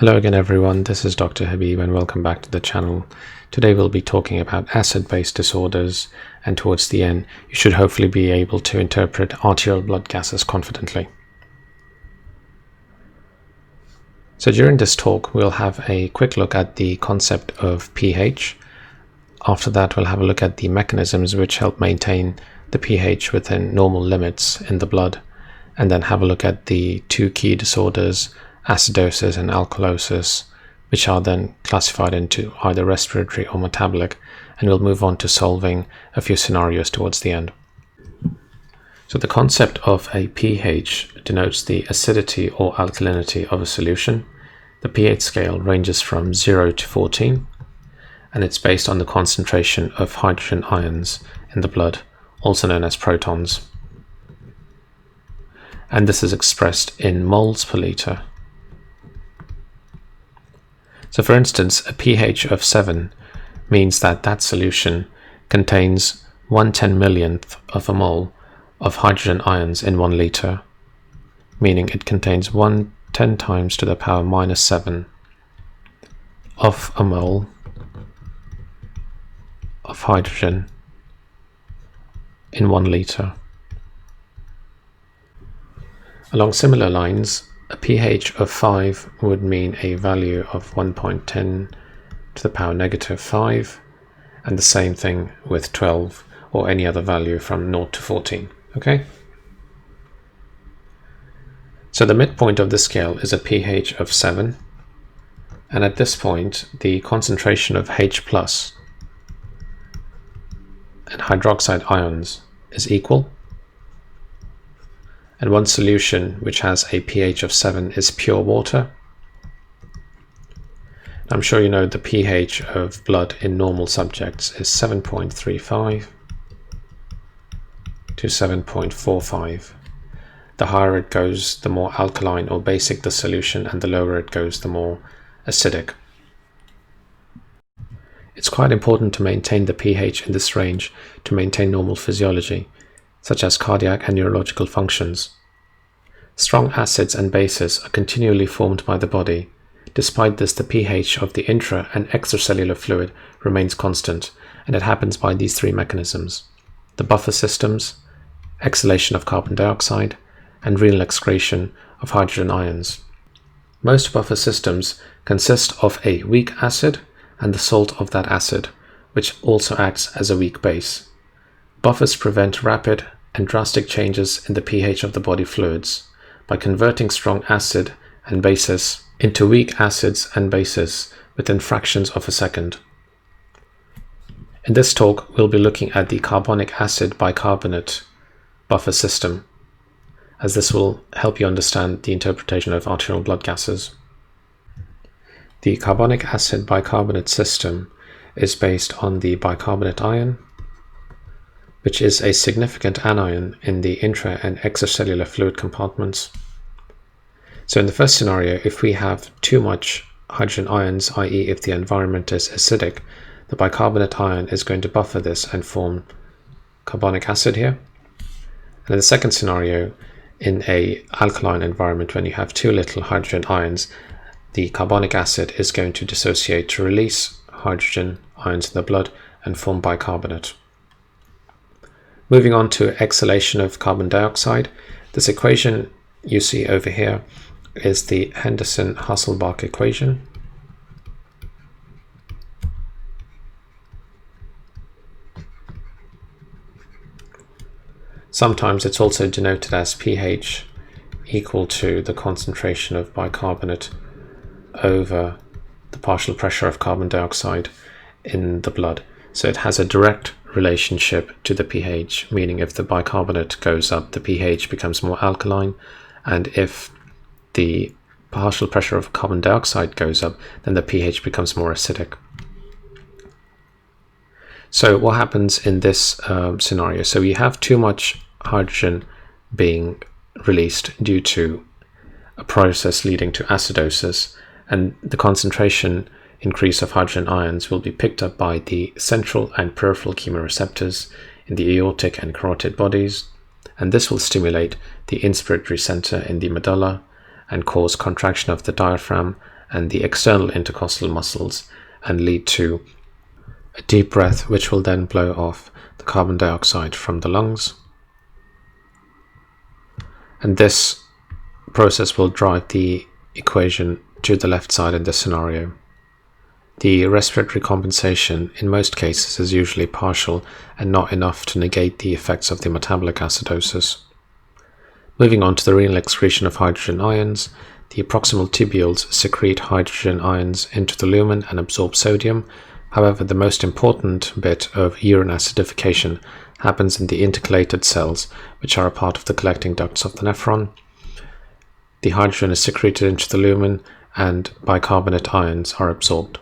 Hello again everyone, this is Dr. Habib and welcome back to the channel. Today we'll be talking about acid-base disorders, and towards the end you should hopefully be able to interpret arterial blood gases confidently. So during this talk we'll have a quick look at the concept of pH. After that we'll have a look at the mechanisms which help maintain the pH within normal limits in the blood, and then have a look at the two key disorders, acidosis and alkalosis, which are then classified into either respiratory or metabolic, and we'll move on to solving a few scenarios towards the end. So the concept of a pH denotes the acidity or alkalinity of a solution. The pH scale ranges from 0 to 14, and it's based on the concentration of hydrogen ions in the blood, also known as protons. And this is expressed in moles per liter. So for instance, a pH of 7 means that that solution contains 1/10 millionth of a mole of hydrogen ions in 1 liter, meaning it contains 1/10 times to the power -7 of a mole of hydrogen in 1 liter. Along similar lines, a pH of 5 would mean a value of 1.10 to the power -5, and the same thing with 12 or any other value from 0 to 14. Okay? So the midpoint of the scale is a pH of 7, and at this point the concentration of H+ and hydroxide ions is equal. And one solution which has a pH of 7 is pure water. I'm sure you know the pH of blood in normal subjects is 7.35 to 7.45. The higher it goes, the more alkaline or basic the solution, and the lower it goes, the more acidic. It's quite important to maintain the pH in this range to maintain normal physiology, such as cardiac and neurological functions. Strong acids and bases are continually formed by the body. Despite this, the pH of the intra and extracellular fluid remains constant, and it happens by these three mechanisms: the buffer systems, exhalation of carbon dioxide, and renal excretion of hydrogen ions. Most buffer systems consist of a weak acid and the salt of that acid, which also acts as a weak base. Buffers prevent rapid and drastic changes in the pH of the body fluids by converting strong acid and bases into weak acids and bases within fractions of a second. In this talk, we'll be looking at the carbonic acid bicarbonate buffer system, as this will help you understand the interpretation of arterial blood gases. The carbonic acid bicarbonate system is based on the bicarbonate ion, which is a significant anion in the intra and extracellular fluid compartments. So in the first scenario, if we have too much hydrogen ions, i.e. if the environment is acidic, the bicarbonate ion is going to buffer this and form carbonic acid here. And in the second scenario, in an alkaline environment, when you have too little hydrogen ions, the carbonic acid is going to dissociate to release hydrogen ions in the blood and form bicarbonate. Moving on to exhalation of carbon dioxide, this equation you see over here is the Henderson Hasselbach equation. Sometimes it's also denoted as pH equal to the concentration of bicarbonate over the partial pressure of carbon dioxide in the blood. So it has a direct relationship to the pH, meaning if the bicarbonate goes up, the pH becomes more alkaline, and if the partial pressure of carbon dioxide goes up, then the pH becomes more acidic. So what happens in this scenario? So you have too much hydrogen being released due to a process leading to acidosis, and the concentration increase of hydrogen ions will be picked up by the central and peripheral chemoreceptors in the aortic and carotid bodies, and this will stimulate the inspiratory center in the medulla and cause contraction of the diaphragm and the external intercostal muscles and lead to a deep breath, which will then blow off the carbon dioxide from the lungs. And this process will drive the equation to the left side in this scenario. The respiratory compensation in most cases is usually partial and not enough to negate the effects of the metabolic acidosis. Moving on to the renal excretion of hydrogen ions, the proximal tubules secrete hydrogen ions into the lumen and absorb sodium. However, the most important bit of urine acidification happens in the intercalated cells, which are a part of the collecting ducts of the nephron. The hydrogen is secreted into the lumen and bicarbonate ions are absorbed.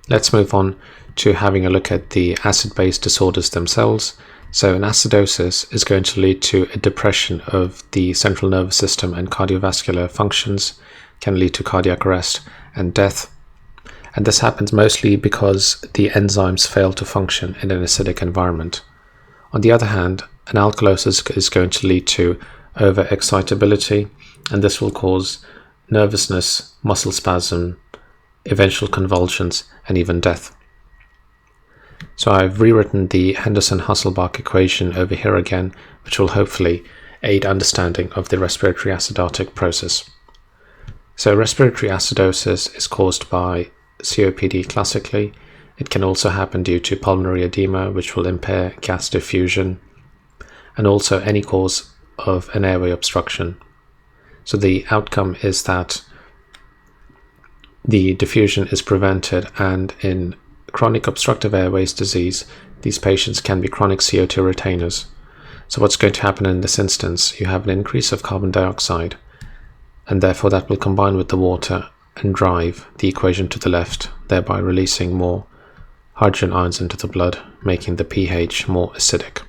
Let's move on to having a look at the acid-base disorders themselves. So an acidosis is going to lead to a depression of the central nervous system and cardiovascular functions, can lead to cardiac arrest and death. And this happens mostly because the enzymes fail to function in an acidic environment. On the other hand, an alkalosis is going to lead to overexcitability, and this will cause nervousness, muscle spasm, eventual convulsions, and even death. So I've rewritten the Henderson Hasselbach equation over here again, which will hopefully aid understanding of the respiratory acidotic process. So respiratory acidosis is caused by COPD classically. It can also happen due to pulmonary edema, which will impair gas diffusion, and also any cause of an airway obstruction. So the outcome is that the diffusion is prevented, and in chronic obstructive airways disease, these patients can be chronic CO2 retainers. So what's going to happen in this instance? You have an increase of carbon dioxide, and therefore that will combine with the water and drive the equation to the left, thereby releasing more hydrogen ions into the blood, making the pH more acidic.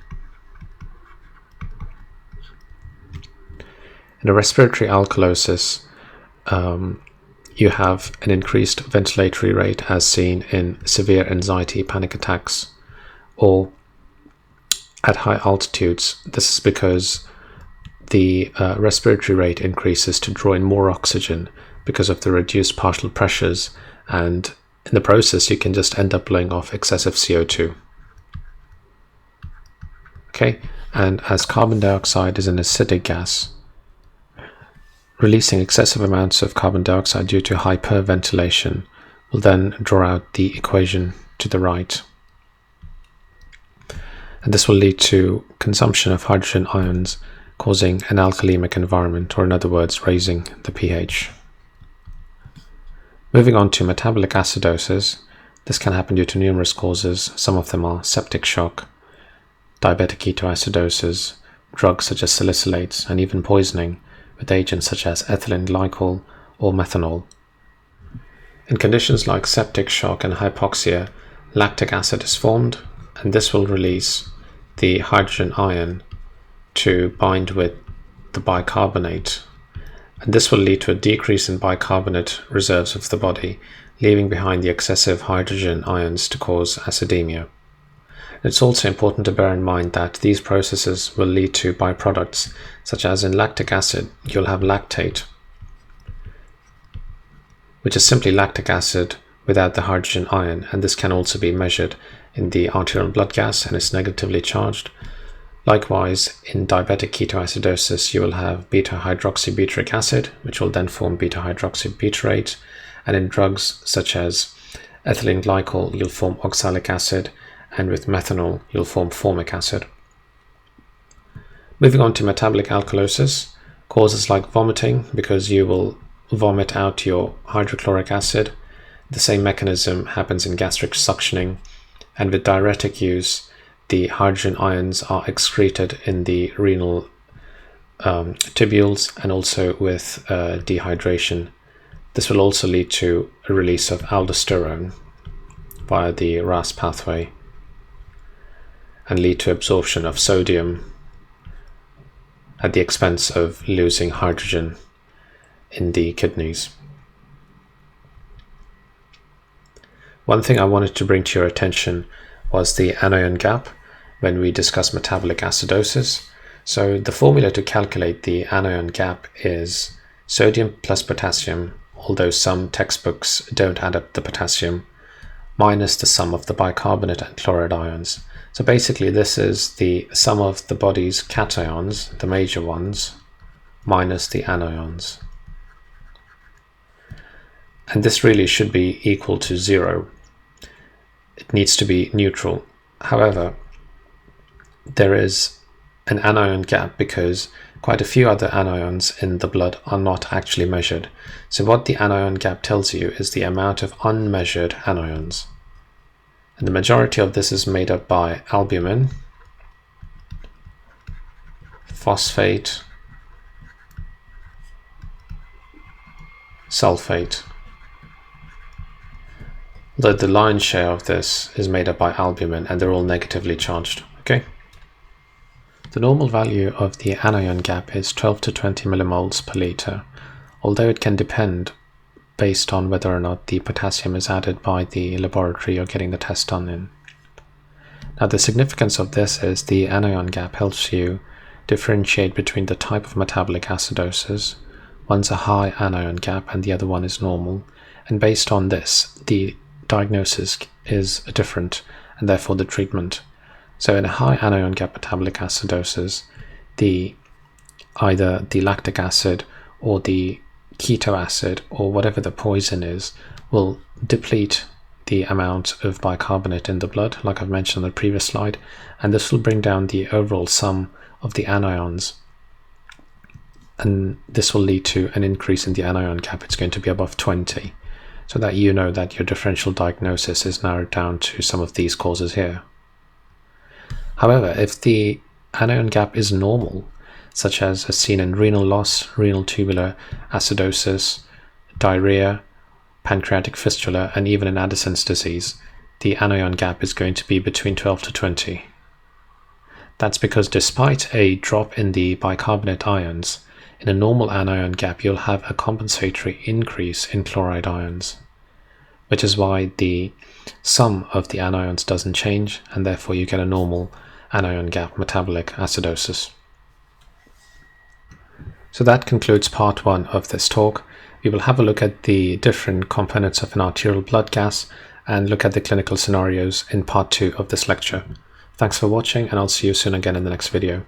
In a respiratory alkalosis, you have an increased ventilatory rate as seen in severe anxiety panic attacks or at high altitudes. This is because the respiratory rate increases to draw in more oxygen because of the reduced partial pressures, and in the process you can just end up blowing off excessive CO2. Okay, and as carbon dioxide is an acidic gas, releasing excessive amounts of carbon dioxide due to hyperventilation will then draw out the equation to the right. And this will lead to consumption of hydrogen ions, causing an alkalemic environment, or in other words, raising the pH. Moving on to metabolic acidosis, this can happen due to numerous causes. Some of them are septic shock, diabetic ketoacidosis, drugs such as salicylates, and even poisoning with agents such as ethylene glycol or methanol. In conditions like septic shock and hypoxia, lactic acid is formed, and this will release the hydrogen ion to bind with the bicarbonate, and this will lead to a decrease in bicarbonate reserves of the body, leaving behind the excessive hydrogen ions to cause acidemia. It's also important to bear in mind that these processes will lead to byproducts, such as in lactic acid, you'll have lactate, which is simply lactic acid without the hydrogen ion, and this can also be measured in the arterial blood gas and is negatively charged. Likewise, in diabetic ketoacidosis, you will have beta-hydroxybutyric acid, which will then form beta-hydroxybutyrate, and in drugs such as ethylene glycol, you'll form oxalic acid, and with methanol, you'll form formic acid. Moving on to metabolic alkalosis, causes like vomiting, because you will vomit out your hydrochloric acid. The same mechanism happens in gastric suctioning, and with diuretic use, the hydrogen ions are excreted in the renal tubules, and also with dehydration. This will also lead to a release of aldosterone via the RAS pathway and lead to absorption of sodium at the expense of losing hydrogen in the kidneys. One thing I wanted to bring to your attention was the anion gap when we discuss metabolic acidosis. So the formula to calculate the anion gap is sodium plus potassium, although some textbooks don't add up the potassium, minus the sum of the bicarbonate and chloride ions. So basically this is the sum of the body's cations, the major ones, minus the anions. And this really should be equal to 0. It needs to be neutral. However, there is an anion gap because quite a few other anions in the blood are not actually measured. So what the anion gap tells you is the amount of unmeasured anions. And the majority of this is made up by albumin, phosphate, sulfate. Though the lion's share of this is made up by albumin and they're all negatively charged. Okay. The normal value of the anion gap is 12 to 20 millimoles per liter, although it can depend based on whether or not the potassium is added by the laboratory you're getting the test done in. Now the significance of this is the anion gap helps you differentiate between the type of metabolic acidosis. One's a high anion gap and the other one is normal, and based on this the diagnosis is different and therefore the treatment. So in a high anion gap metabolic acidosis, either the lactic acid or the keto acid or whatever the poison is will deplete the amount of bicarbonate in the blood, like I've mentioned on the previous slide, and this will bring down the overall sum of the anions, and this will lead to an increase in the anion gap. It's going to be above 20, so that you know that your differential diagnosis is narrowed down to some of these causes here. However, if the anion gap is normal, such as seen in renal loss, renal tubular acidosis, diarrhea, pancreatic fistula, and even in Addison's disease, the anion gap is going to be between 12 to 20. That's because despite a drop in the bicarbonate ions, in a normal anion gap you'll have a compensatory increase in chloride ions, which is why the sum of the anions doesn't change, and therefore you get a normal anion gap metabolic acidosis. So that concludes part 1 of this talk. We will have a look at the different components of an arterial blood gas and look at the clinical scenarios in part 2 of this lecture. Thanks for watching, and I'll see you soon again in the next video.